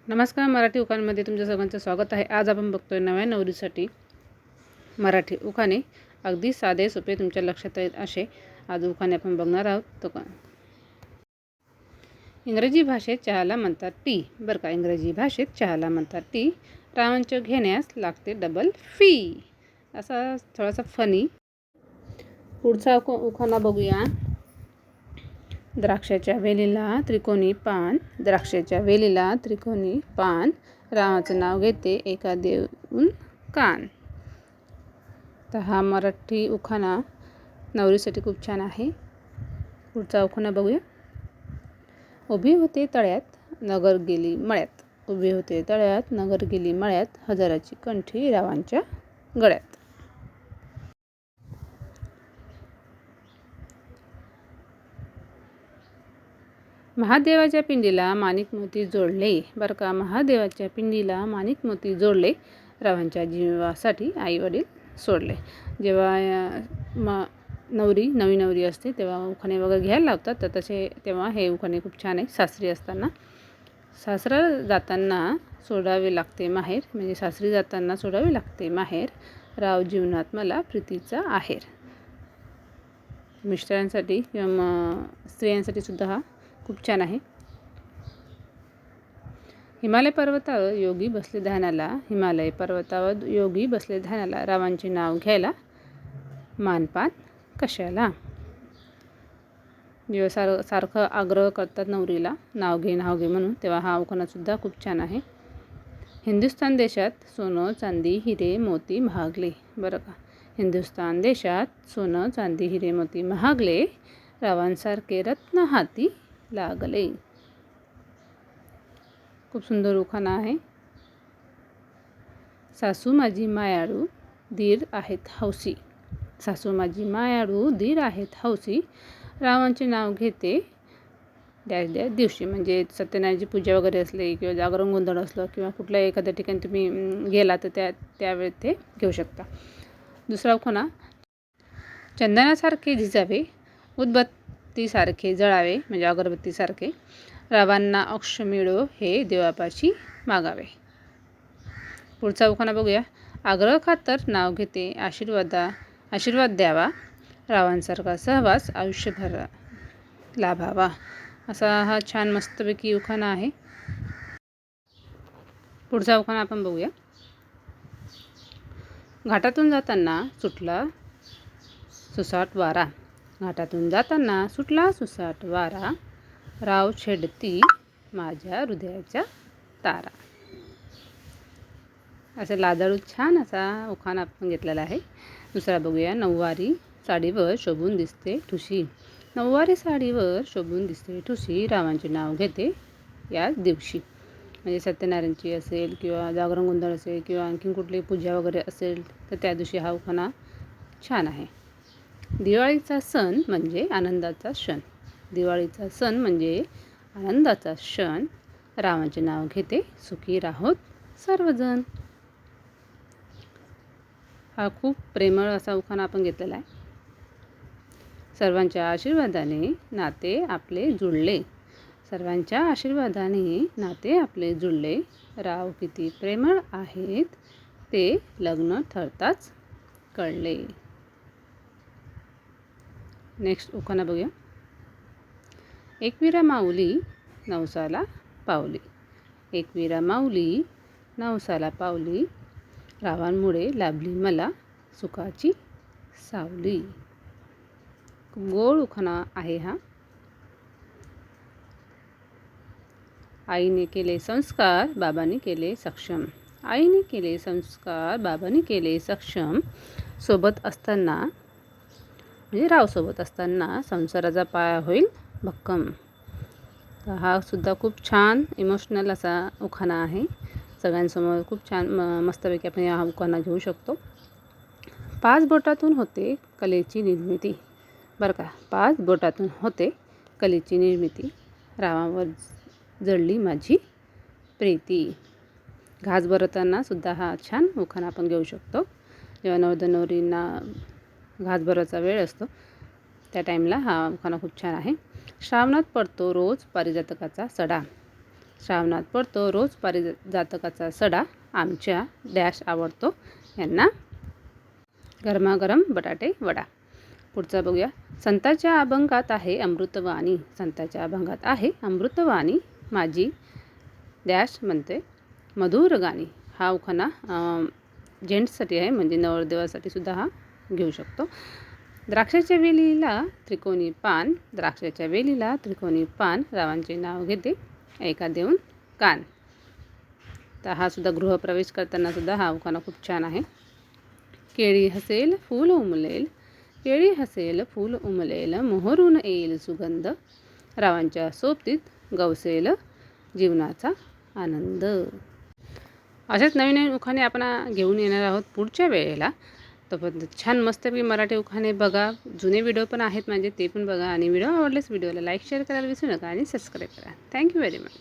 नमस्कार. मराठी उखाण्यामध्ये तुमच्या सर्वांचं स्वागत आहे. आज आपण बघतोय नव्या नवरीसाठी मराठी उखाणे. अगदी साधे सोपे तुमच्या लक्षात येईल असे आज उखाणे आपण बघणार आहोत. तो इंग्रजी भाषेत चहाला म्हणतात टी. बरं का, इंग्रजी भाषेत चहाला म्हणतात टी. रावंच घेण्यास लागते डबल फी. असा थोडासा फनी. पुढचा उखाणा बघूया. द्राक्षाच्या वेलीला त्रिकोणी पान, द्राक्षाच्या वेलीला त्रिकोणी पान, रामाचं नाव घेते एका देऊन कान. तर हा मराठी उखाणा नवरीसाठी खूप छान आहे. पुढचा उखाणा बघूया. उभी होते तळ्यात नगर गेली मळ्यात, उभी होते तळ्यात नगर गेली मळ्यात, हजाराची कंठी रावांच्या गळ्यात. महादेवाच्या पिंडीला माणिक मोती जोडले. बरं का, महादेवाच्या पिंडीला माणिक मोती जोडले, रावांच्या जीवासाठी आई वडील सोडले. जेव्हा नवरी नवी नवरी असते तेव्हा उखाणे वगैरे घ्यायला लावतात, तर तसे तेव्हा हे उखाणे खूप छान आहे. सासरी असताना, सासरा जाताना सोडावे लागते माहेर, म्हणजे सासरी जाताना सोडावे लागते माहेर, राव जीवनात मला प्रीतीचा आहेर. मिस्टरांसाठी किंवा स्त्रियांसाठी सुद्धा हा खूप छान आहे. हिमालय पर्वतावर योगी बसले ध्यानाला, हिमालय पर्वतावर योगी बसले ध्यानाला, रावांचे नाव घ्यायला मानपान कशाला. जेव्हा सारखं आग्रह करतात नवरीला नाव घे म्हणून, तेव्हा हा उखाणासुद्धा खूप छान आहे. हिंदुस्थान देशात सोनं चांदी हिरे मोती महागले. बरं का, हिंदुस्थान देशात सोनं चांदी हिरे मोती महागले, रावांसारखे रत्न हाती लागले. खूप सुंदर उखाणा आहे. सासू माझी मायाळू दीर आहेत हौसी, सासू माझी मायाळू दीर आहेत हौसी, रावांचे नाव घेते डॅश डॅश दिवशी. म्हणजे सत्यनारायणची पूजा वगैरे असली किंवा जागरण गोंधळ असलं किंवा कुठल्या एखाद्या ठिकाणी तुम्ही गेला तर त्यावेळेस ते घेऊ शकता. दुसरा उखाणा. चंदनासारखे झिजावे उदबत्तीसारखे जळावे, म्हणजे अगरबत्तीसारखे, रावांना अक्ष मिळो हे देवापाशी मागावे. पुढचा उखाणा बघूया. आग्रह खातर नाव घेते आशीर्वाद द्यावा, रावांसारखा सहवास आयुष्यभर लाभावा. असा हा छान मस्तपैकी उखाणा आहे. पुढचा उखाणा आपण बघूया. घाटातून जाताना सुटला सुसाट वारा, घाटातून जाताना सुटला सुसाट वारा, राव छेडती माझ्या हृदयाच्या तारा. असं लाजाळू छान असा उखाणा आपण घेतलेला आहे. दुसरा बघूया. नऊवारी साडीवर शोभून दिसते ठुशी, नऊवारी साडीवर शोभून दिसते ठुशी, रावांचे नाव घेते याच दिवशी. म्हणजे सत्यनारायणची असेल किंवा जागरण गोंधळ असेल किंवा आणखीन कुठली पूजा वगैरे असेल तर त्या दिवशी हा उखाणा छान आहे. दिवाळीचा सण म्हणजे आनंदाचा क्षण, दिवाळीचा सण म्हणजे आनंदाचा क्षण, रावांचे नाव घेते सुखी राहोत सर्वजण. हा खूप प्रेमळ असा उखाणा आपण घेतलेला आहे. सर्वांच्या आशीर्वादाने नाते आपले जुळले, सर्वांच्या आशीर्वादाने नाते आपले जुळले, राव किती प्रेमळ आहेत ते लग्न ठरताच कळले. नेक्स्ट उखाणा बघूया. एकविरा माऊली नवसाला पावली, एकविरा माऊली नवसाला पावली, रावांमुळे लाभली मला सुखाची सावली. गोड उखाणा आहे हा. आईने केले संस्कार बाबांनी केले सक्षम, आईने केले संस्कार बाबांनी केले सक्षम, सोबत असताना म्हणजे रावसोबत असताना संसाराचा पाया होईल भक्कम. तर हा सुद्धा खूप छान इमोशनल असा उखाणा आहे. सगळ्यांसमोर खूप छान मस्तपैकी आपण हा उखाणा घेऊ शकतो. 5 बोटातून होते कलेची निर्मिती. बरं का, 5 बोटातून होते कलेची निर्मिती, रावावर जळली माझी प्रीती. घास भरताना सुद्धा हा छान उखाणा आपण घेऊ शकतो. जेव्हा नवरदेवांना घास भरायचा वेळ असतो त्या टाईमला हा उखाणा खूप छान आहे. श्रावणात पडतो रोज पारिजातकाचा सडा, श्रावणात पडतो रोज पारिजातकाचा सडा, आमच्या डॅश आवडतो यांना गरमागरम बटाटे वडा. पुढचा बघूया. संतांच्या अभंगात आहे अमृतवाणी. संतांच्या अभंगात आहे अमृतवाणी, माझी डॅश म्हणते मधुर गाणी. हा उखाणा जेंट्ससाठी आहे, म्हणजे नवरदेवासाठी सुद्धा हा घेऊ शकतो. द्राक्षाच्या वेलीला त्रिकोणी पान. द्राक्षाच्या वेलीला त्रिकोणी पान, रावांचे नाव घेते ऐका देऊन कान. तर हा सुद्धा गृहप्रवेश करताना सुद्धा हा उखाणा खूप छान आहे. केळी हसेल फूल उमलेल. केळी हसेल फूल उमलेल, मोहरून येईल सुगंध, रावांच्या सोबतीत गवसेल जीवनाचा आनंद. असेच नवीन नवीन उखाणे आपण घेऊन येणार आहोत पुढच्या वेळेला. तोपर्यंत छान मस्तपैकी मराठी उखाणे बघा. जुने व्हिडिओ पण आहेत माझे, ते पण बघा. आणि व्हिडिओ आवडल्यास व्हिडिओला लाईक शेअर करायला विसरू नका आणि सबस्क्राईब करा. Thank you very much.